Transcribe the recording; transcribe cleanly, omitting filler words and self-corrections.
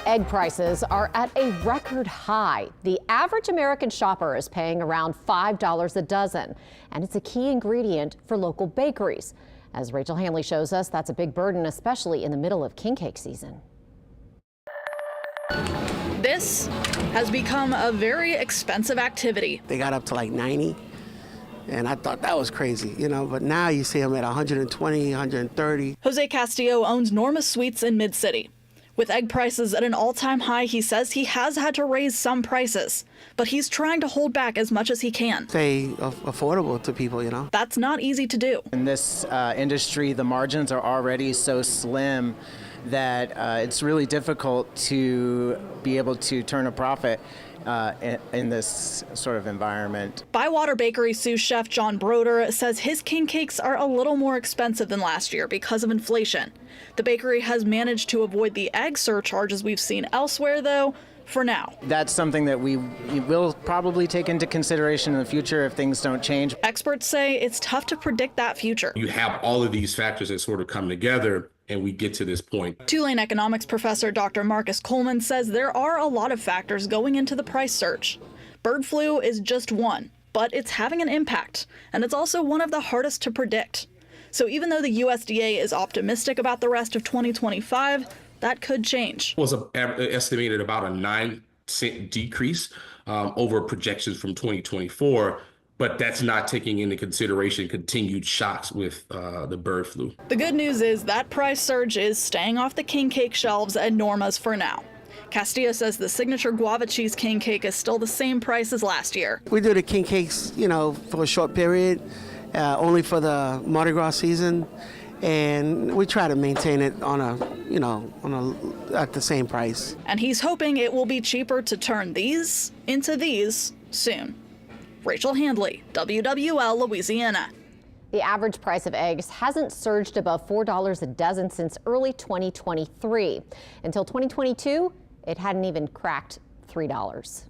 Egg prices are at a record high. The average American shopper is paying around $5 a dozen, and it's a key ingredient for local bakeries. As Rachel Hanley shows us, that's a big burden, especially in the middle of king cake season. This has become a very expensive activity. They got up to like 90, and I thought that was crazy, but now you see them at 120, 130. Jose Castillo owns Norma Sweets in Mid-City. With egg prices at an all-time high, he says he has had to raise some prices, but he's trying to hold back as much as he can. Stay affordable to people, That's not easy to do. In this industry, the margins are already so slim that it's really difficult to be able to turn a profit in this sort of environment. Bywater Bakery sous chef John Broder says his king cakes are a little more expensive than last year because of inflation. The bakery has managed to avoid the egg surcharges we've seen elsewhere, though, for now. That's something that we will probably take into consideration in the future if things don't change. Experts say it's tough to predict that future. You have all of these factors that sort of come together, and we get to this point. Tulane economics professor Dr. Marcus Coleman says there are a lot of factors going into the price surge. Bird flu is just one, but it's having an impact, and it's also one of the hardest to predict. So even though the USDA is optimistic about the rest of 2025, that could change. It was estimated about a 9-cent decrease over projections from 2024. But that's not taking into consideration continued shocks with the bird flu. The good news is that price surge is staying off the king cake shelves at Norma's for now. Castillo says the signature guava cheese king cake is still the same price as last year. We do the king cakes, for a short period, only for the mardi-gras season. And we try to maintain it at the same price. And he's hoping it will be cheaper to turn these into these soon. Rachel Hanley, WWL, Louisiana. The average price of eggs hasn't surged above $4 a dozen since early 2023. Until 2022, it hadn't even cracked $3.